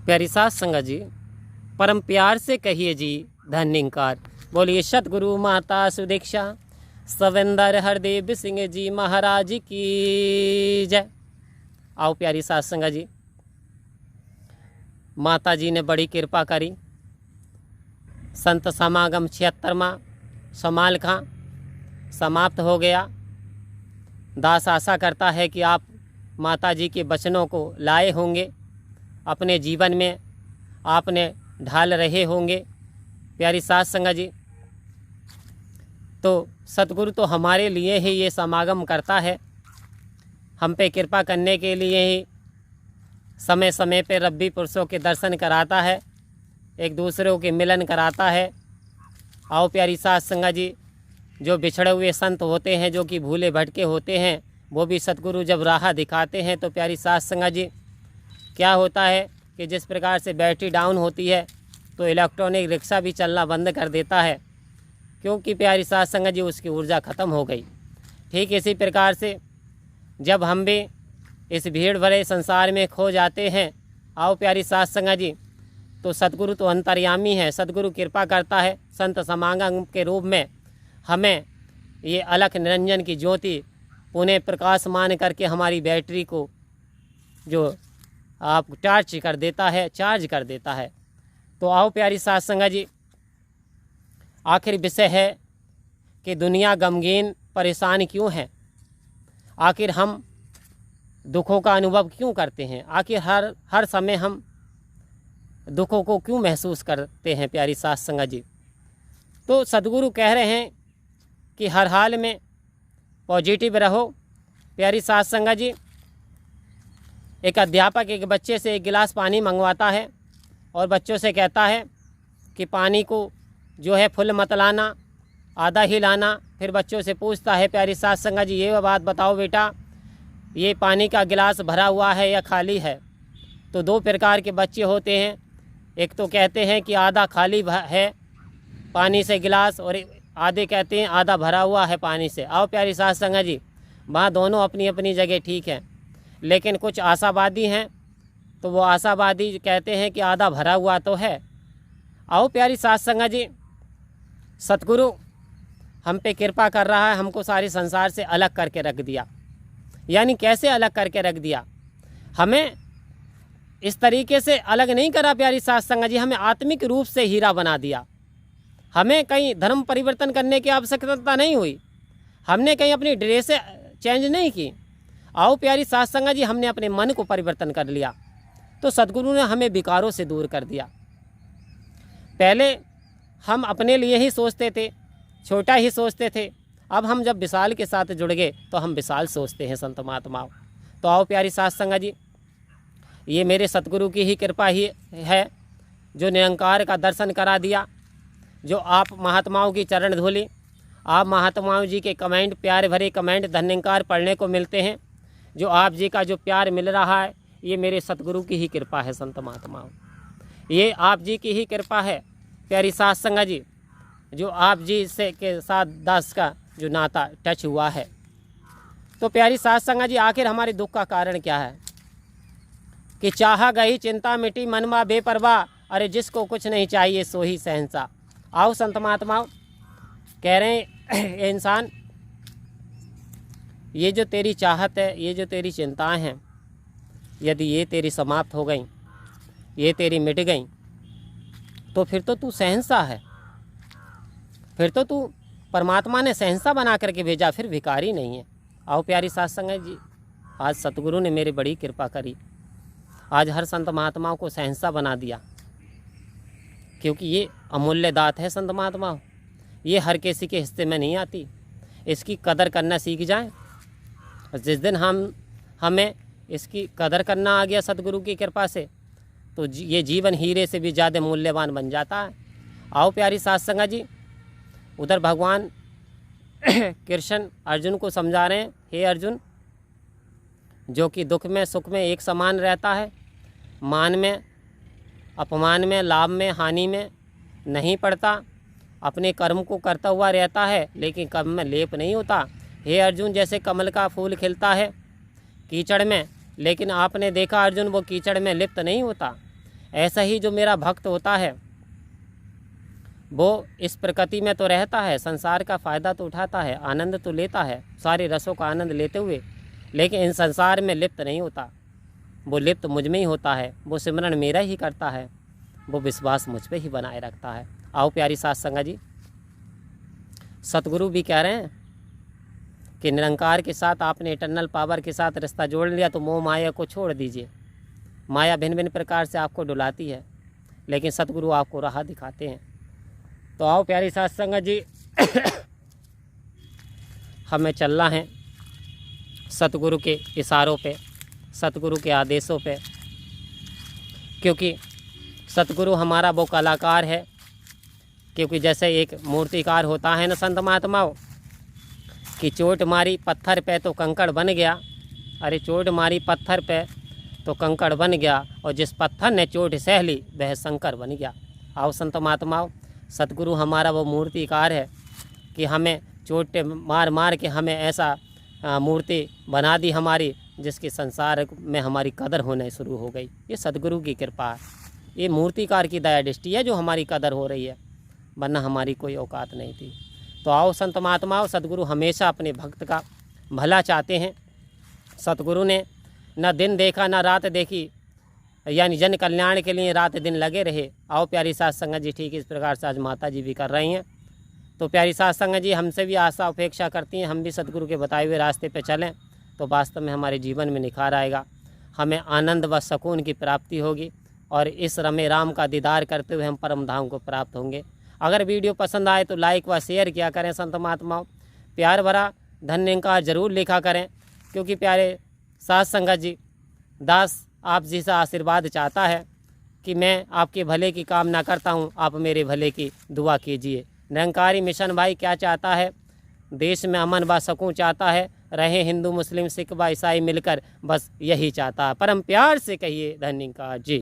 प्यारी सास संगत जी, परम प्यार से कहिए जी धन्यकार। बोलिए सतगुरु माता सुदीक्षा सविंदर हरदेव सिंह जी महाराज की जय। आओ प्यारी सास संगत जी, माता जी ने बड़ी कृपा करी। संत समागम 76वां समाल खां समाप्त हो गया। दास आशा करता है कि आप माता जी के वचनों को लाए होंगे, अपने जीवन में आपने ढाल रहे होंगे। प्यारी सास संगत जी, तो सतगुरु तो हमारे लिए ही ये समागम करता है, हम पे कृपा करने के लिए ही समय समय पे रब्बी पुरुषों के दर्शन कराता है, एक दूसरों के मिलन कराता है। आओ प्यारी सास संगत जी, जो बिछड़े हुए संत होते हैं, जो कि भूले भटके होते हैं, वो भी सतगुरु जब राह दिखाते हैं तो प्यारी सास संगत जी क्या होता है कि जिस प्रकार से बैटरी डाउन होती है तो इलेक्ट्रॉनिक रिक्शा भी चलना बंद कर देता है, क्योंकि प्यारी सास संगत जी उसकी ऊर्जा ख़त्म हो गई। ठीक इसी प्रकार से जब हम भी इस भीड़ भरे संसार में खो जाते हैं, आओ प्यारी सास संगत जी, तो सतगुरु तो अंतर्यामी है, सतगुरु कृपा करता है। संत समागम के रूप में हमें ये अलख निरंजन की ज्योति पुनः प्रकाशमान करके हमारी बैटरी को जो आप चार्ज कर देता है। तो आओ प्यारी सास संगत जी, आखिर विषय है कि दुनिया गमगीन परेशान क्यों है, आखिर हम दुखों का अनुभव क्यों करते हैं, आखिर हर समय हम दुखों को क्यों महसूस करते हैं। प्यारी सास संगत जी, तो सतगुरु कह रहे हैं कि हर हाल में पॉजिटिव रहो। प्यारी सास संगत जी, एक अध्यापक एक बच्चे से एक गिलास पानी मंगवाता है और बच्चों से कहता है कि पानी को जो है फुल मत लाना, आधा ही लाना। फिर बच्चों से पूछता है, प्यारी सास संगत जी ये बात बताओ बेटा, ये पानी का गिलास भरा हुआ है या खाली है। तो दो प्रकार के बच्चे होते हैं, एक तो कहते हैं कि आधा खाली है पानी से गिलास, और आधे कहते हैं आधा भरा हुआ है पानी से। आओ प्यारी सास संगत जी, वहाँ दोनों अपनी अपनी जगह ठीक हैं, लेकिन कुछ आशावादी हैं तो वो आशावादी कहते हैं कि आधा भरा हुआ तो है। आओ प्यारी सास संगत जी, सतगुरु हम पे कृपा कर रहा है, हमको सारे संसार से अलग करके रख दिया। यानी कैसे अलग करके रख दिया, हमें इस तरीके से अलग नहीं करा प्यारी सास संगत जी, हमें आत्मिक रूप से हीरा बना दिया। हमें कहीं धर्म परिवर्तन करने की आवश्यकता नहीं हुई, हमने कहीं अपनी ड्रेसें चेंज नहीं की। आओ प्यारी सास संगत जी, हमने अपने मन को परिवर्तन कर लिया, तो सतगुरु ने हमें विकारों से दूर कर दिया। पहले हम अपने लिए ही सोचते थे, छोटा ही सोचते थे, अब हम जब विशाल के साथ जुड़ गए तो हम विशाल सोचते हैं संत महात्माओं। तो आओ प्यारी सास संगत जी, ये मेरे सतगुरु की ही कृपा ही है जो निरंकार का दर्शन करा दिया, जो आप महात्माओं की चरण धूली, आप महात्माओं जी के कमेंट, प्यार भरे कमेंट धन्यकार पढ़ने को मिलते हैं, जो आप जी का जो प्यार मिल रहा है, ये मेरे सतगुरु की ही कृपा है। संत महात्माओं, ये आप जी की ही कृपा है। प्यारी सास संगत जी, जो आप जी से के साथ दास का जो नाता टच हुआ है। तो प्यारी सास संगत जी, आखिर हमारे दुख का कारण क्या है कि चाहा गई चिंता मिटी मनमा बेपरवाह, अरे जिसको कुछ नहीं चाहिए सो ही शहंशाह। आओ संत महात्माओं, कह रहे हैं ये इंसान, ये जो तेरी चाहत है, ये जो तेरी चिंताएं हैं, यदि ये तेरी समाप्त हो गई, ये तेरी मिट गई, तो फिर तो तू शहंशाह है, फिर तो तू परमात्मा ने शहंशाह बना करके भेजा, फिर भिखारी नहीं है। आओ प्यारी सास संगत जी, आज सतगुरु ने मेरी बड़ी कृपा करी, आज हर संत महात्माओं को शहंशाह बना दिया, क्योंकि ये अमूल्य दात है संत महात्माओं, ये हर किसी के हिस्से में नहीं आती, इसकी कदर करना सीख जाएं। जिस दिन हमें इसकी कदर करना आ गया सतगुरु की कृपा से, तो ये जीवन हीरे से भी ज़्यादा मूल्यवान बन जाता है। आओ प्यारी सास संगत जी, उधर भगवान कृष्ण अर्जुन को समझा रहे हैं, हे अर्जुन, जो कि दुख में सुख में एक समान रहता है, मान में अपमान में लाभ में हानि में नहीं पड़ता, अपने कर्म को करता हुआ रहता है, लेकिन कर्म में लेप नहीं होता। हे अर्जुन, जैसे कमल का फूल खिलता है कीचड़ में, लेकिन आपने देखा अर्जुन वो कीचड़ में लिप्त नहीं होता। ऐसा ही जो मेरा भक्त होता है वो इस प्रकृति में तो रहता है, संसार का फ़ायदा तो उठाता है, आनंद तो लेता है, सारे रसों का आनंद लेते हुए, लेकिन इन संसार में लिप्त नहीं होता। वो लिप्त मुझ में ही होता है, वो सिमरन मेरा ही करता है, वो विश्वास मुझ पे ही बनाए रखता है। आओ प्यारी साथ संगत जी, सतगुरु भी कह रहे हैं कि निरंकार के साथ आपने इटर्नल पावर के साथ रिश्ता जोड़ लिया तो मोह माया को छोड़ दीजिए। माया भिन्न भिन्न प्रकार से आपको डुलाती है, लेकिन सतगुरु आपको राह दिखाते हैं। तो आओ प्यारी साथ संगत जी हमें चलना है सतगुरु के इशारों पे, सतगुरु के आदेशों पे, क्योंकि सतगुरु हमारा वो कलाकार है। क्योंकि जैसे एक मूर्तिकार होता है ना संत महात्माओं, कि चोट मारी पत्थर पे तो कंकड़ बन गया। अरे चोट मारी पत्थर पे तो कंकड़ बन गया, और जिस पत्थर ने चोट सह ली वह शंकर बन गया। आओ संत महात्माओं, सतगुरु हमारा वो मूर्तिकार है कि हमें चोट मार मार के हमें ऐसा मूर्ति बना दी हमारी, जिसके संसार में हमारी कदर होने शुरू हो गई। ये सतगुरु की कृपा है, ये मूर्तिकार की दया दृष्टि है जो हमारी कदर हो रही है, वरना हमारी कोई औकात नहीं थी। तो आओ संत महात्माओं, सतगुरु हमेशा अपने भक्त का भला चाहते हैं। सतगुरु ने न दिन देखा न रात देखी, यानी जन कल्याण के लिए रात दिन लगे रहे। आओ प्यारी साथ संगत जी, ठीक इस प्रकार से आज माता जी भी कर रही हैं। तो प्यारी साथ संगत जी हमसे भी आशा अपेक्षा करती हैं, हम भी सतगुरु के बताए हुए रास्ते पे चलें तो वास्तव में हमारे जीवन में निखार आएगा, हमें आनंद व सुकून की प्राप्ति होगी, और इस रमे राम का दीदार करते हुए हम परम धाम को प्राप्त होंगे। अगर वीडियो पसंद आए तो लाइक व शेयर किया करें संत महात्माओं, प्यार भरा धन्यवाद जरूर लिखा करें, क्योंकि प्यारे साथ संगत जी दास आप जी से आशीर्वाद चाहता है कि मैं आपके भले की कामना करता हूं, आप मेरे भले की दुआ कीजिए। निरंकारी मिशन भाई क्या चाहता है? देश में अमन व सुकून चाहता है, रहे हिंदू मुस्लिम सिख व ईसाई मिलकर, बस यही चाहता है। परम प्यार से कहिए धन्यवाद जी।